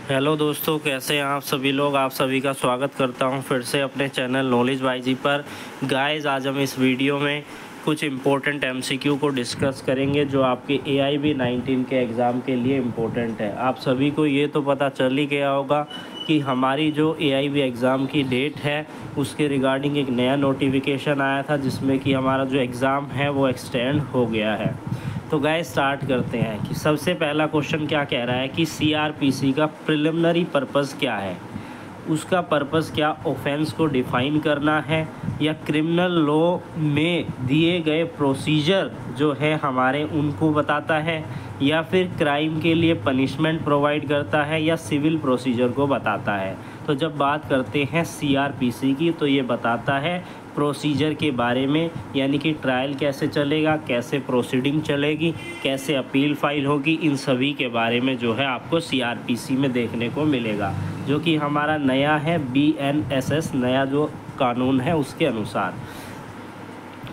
Hello दोस्तों, कैसे हैं आप सभी लोग। आप सभी का स्वागत करता हूं फिर से अपने चैनल नॉलेज बाई जी पर। गाइस, आज हम इस वीडियो में कुछ इम्पोर्टेंट एमसीक्यू को डिस्कस करेंगे जो आपके AIB 19 के एग्ज़ाम के लिए इम्पोर्टेंट है। आप सभी को ये तो पता चल ही गया होगा कि हमारी जो AIB एग्ज़ाम की डेट है उसके रिगार्डिंग एक नया नोटिफिकेशन आया था जिसमें कि हमारा जो एग्ज़ाम है वो एक्सटेंड हो गया है। तो गाइस, स्टार्ट करते हैं कि सबसे पहला क्वेश्चन क्या कह रहा है कि CRPC का प्रिलिमिनरी पर्पस क्या है। उसका पर्पस क्या ऑफेंस को डिफ़ाइन करना है या क्रिमिनल लॉ में दिए गए प्रोसीजर जो है हमारे उनको बताता है या फिर क्राइम के लिए पनिशमेंट प्रोवाइड करता है या सिविल प्रोसीजर को बताता है। तो जब बात करते हैं CRPC की तो ये बताता है प्रोसीजर के बारे में, यानी कि ट्रायल कैसे चलेगा, कैसे प्रोसीडिंग चलेगी, कैसे अपील फाइल होगी, इन सभी के बारे में जो है आपको CRPC में देखने को मिलेगा, जो कि हमारा नया है BNSS नया जो कानून है उसके अनुसार।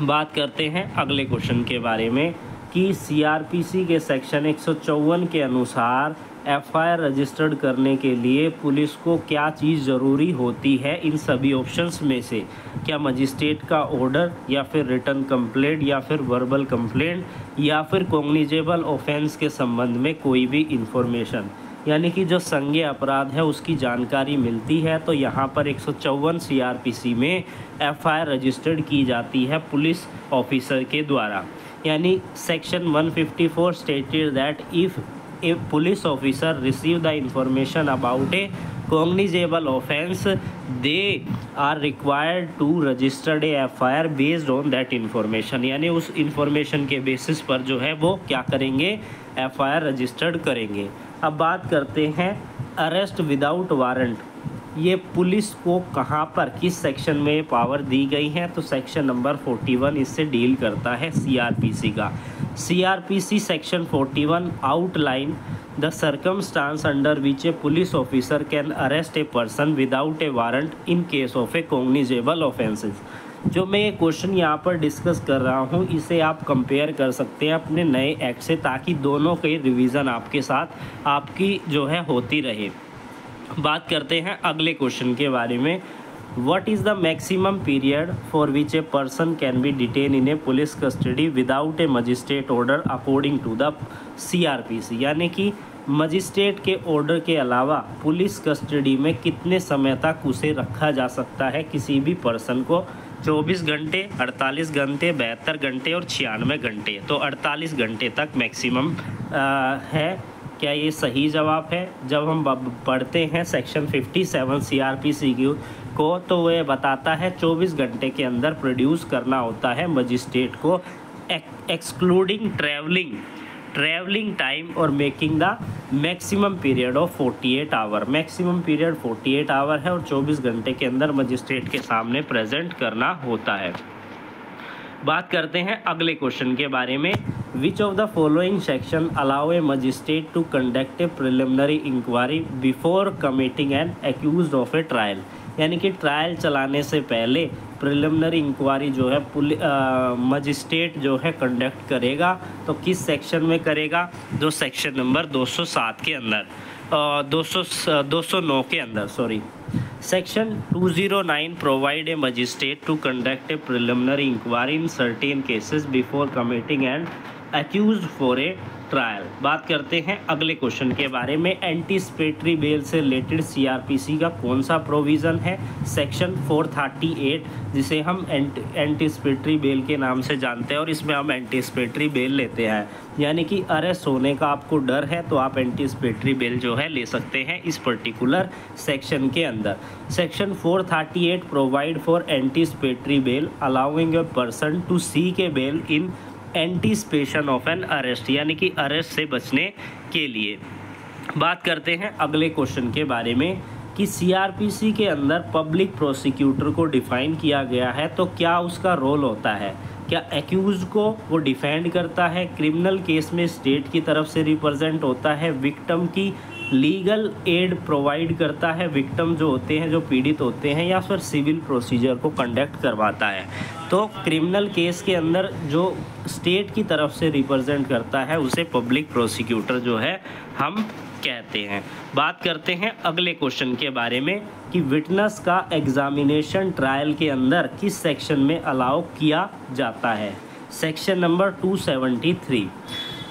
बात करते हैं अगले क्वेश्चन के बारे में कि CRPC के सेक्शन 154 के अनुसार FIR रजिस्टर्ड करने के लिए पुलिस को क्या चीज़ ज़रूरी होती है। इन सभी ऑप्शंस में से क्या मजिस्ट्रेट का ऑर्डर या फिर रिटन कंप्लेंट या फिर वर्बल कंप्लेंट या फिर कॉग्निजेबल ऑफेंस के संबंध में कोई भी इंफॉर्मेशन, यानी कि जो संज्ञेय अपराध है उसकी जानकारी मिलती है। तो यहाँ पर 154 CRPC में FIR रजिस्टर्ड की जाती है पुलिस ऑफिसर के द्वारा। यानी section 154 stated that if a police officer receive the information about a cognizable offense, they are required to register a FIR based on that information। यानी उस इंफॉर्मेशन के बेसिस पर जो है वो क्या करेंगे, FIR रजिस्टर्ड करेंगे। अब बात करते हैं अरेस्ट विदाउट वारंट, ये पुलिस को कहाँ पर किस सेक्शन में पावर दी गई है। तो सेक्शन नंबर 41 इससे डील करता है CRPC का। CRPC section 41 outline the circumstance under which A police officer can arrest a person without A warrant in case of A cognizable offences. जो मैं ये क्वेश्चन यहाँ पर डिस्कस कर रहा हूँ इसे आप कंपेयर कर सकते हैं अपने नए एक्ट से, ताकि दोनों के रिवीजन आपके साथ आपकी जो है होती रहे। बात करते हैं अगले क्वेश्चन के बारे में। What is the maximum period for which a person can be detain in a police custody without a magistrate order according to the CRPC। यानी कि मजिस्ट्रेट के ऑर्डर के अलावा पुलिस कस्टडी में कितने समय तक उसे रखा जा सकता है किसी भी पर्सन को। 24 घंटे, 48 घंटे, 72 घंटे और 96 घंटे। तो 48 घंटे तक मैक्सिमम है। क्या ये सही जवाब है? जब हम पढ़ते हैं सेक्शन 57 CRPC को तो वह बताता है 24 घंटे के अंदर प्रोड्यूस करना होता है मजिस्ट्रेट को, एक्सक्लूडिंग ट्रैवलिंग टाइम और making the maximum period of 48 hour. Maximum period 48 hour है और 24 घंटे के अंदर मजिस्ट्रेट के सामने प्रेजेंट करना होता है। बात करते हैं अगले क्वेश्चन के बारे में। Which of the following section allow a magistrate to conduct a preliminary inquiry before committing an accused of a trial. यानी कि ट्रायल चलाने से पहले प्रिलिमिनरी इंक्वायरी जो है मजिस्ट्रेट जो है कंडक्ट करेगा। तो किस सेक्शन में करेगा? जो सेक्शन नंबर 207 के अंदर 209 के अंदर Section 209 provide a magistrate to conduct a preliminary inquiry in certain cases before committing an accused for a trial. बात करते हैं अगले क्वेश्चन के बारे में। एंटीसिपेटरी बेल से रिलेटेड CRPC का कौन सा प्रोविज़न है? सेक्शन 438, जिसे हम एंटीसिपेटरी बेल के नाम से जानते हैं, और इसमें हम एंटीसिपेटरी बेल लेते हैं। यानी कि अरेस्ट होने का आपको डर है तो आप एंटीसिपेटरी बेल जो है ले सकते हैं इस पर्टिकुलर सेक्शन के अंदर। Section 438 provide for anticipatory bail allowing a person to seek a bail in anticipation of an arrest, यानी कि अरेस्ट से बचने के लिए। बात करते हैं अगले क्वेश्चन के बारे में कि CRPC के अंदर पब्लिक प्रोसिक्यूटर को डिफाइन किया गया है, तो क्या उसका रोल होता है? क्या एक्यूज को वो डिफेंड करता है? क्रिमिनल केस में स्टेट की तरफ से रिप्रेजेंट होता है? विक्टिम की लीगल एड प्रोवाइड करता है, विक्टिम जो होते हैं, जो पीड़ित होते हैं, या फिर सिविल प्रोसीजर को कंडक्ट करवाता है? तो क्रिमिनल केस के अंदर जो स्टेट की तरफ से रिप्रेजेंट करता है उसे पब्लिक प्रोसिक्यूटर जो है हम कहते हैं। बात करते हैं अगले क्वेश्चन के बारे में कि विटनेस का एग्जामिनेशन ट्रायल के अंदर किस सेक्शन में अलाउ किया जाता है। Section number 273।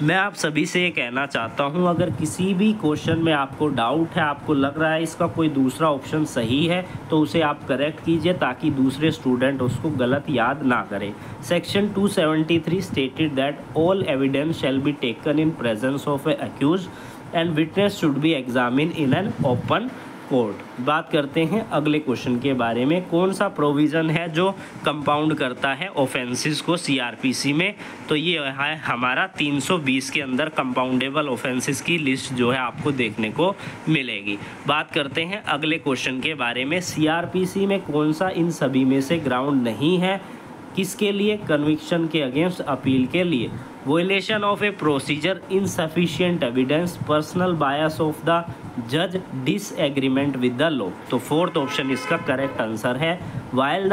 मैं आप सभी से ये कहना चाहता हूँ, अगर किसी भी क्वेश्चन में आपको डाउट है, आपको लग रहा है इसका कोई दूसरा ऑप्शन सही है, तो उसे आप करेक्ट कीजिए ताकि दूसरे स्टूडेंट उसको गलत याद ना करें। Section 273 stated that all evidence shall be taken in presence of a accuse and witness should be examine in an open court. बात करते हैं अगले क्वेश्चन के बारे में, कौन सा प्रोविज़न है जो कंपाउंड करता है ऑफेंसेस को सीआरपीसी में। तो ये है हमारा 320 के अंदर कंपाउंडेबल ऑफेंसेस की लिस्ट जो है आपको देखने को मिलेगी। बात करते हैं अगले क्वेश्चन के बारे में, सीआरपीसी में कौन सा इन सभी में से ग्राउंड नहीं है। किसके लिए? कन्विक्शन के अगेंस्ट अपील के लिए। वोलेशन of A procedure, insufficient evidence, personal bias of the जज, डिसएग्रीमेंट विद द लॉ। तो फोर्थ ऑप्शन इसका करेक्ट आंसर है। While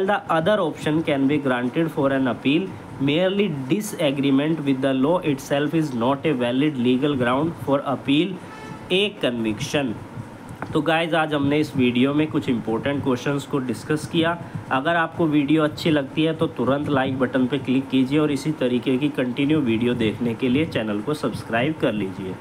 the other option can be granted for an appeal, merely disagreement with the law itself is not a valid legal ground for appeal a conviction। तो guys आज हमने इस video में कुछ important questions को discuss किया। अगर आपको वीडियो अच्छी लगती है तो तुरंत लाइक बटन पर क्लिक कीजिए और इसी तरीके की कंटिन्यू वीडियो देखने के लिए चैनल को सब्सक्राइब कर लीजिए।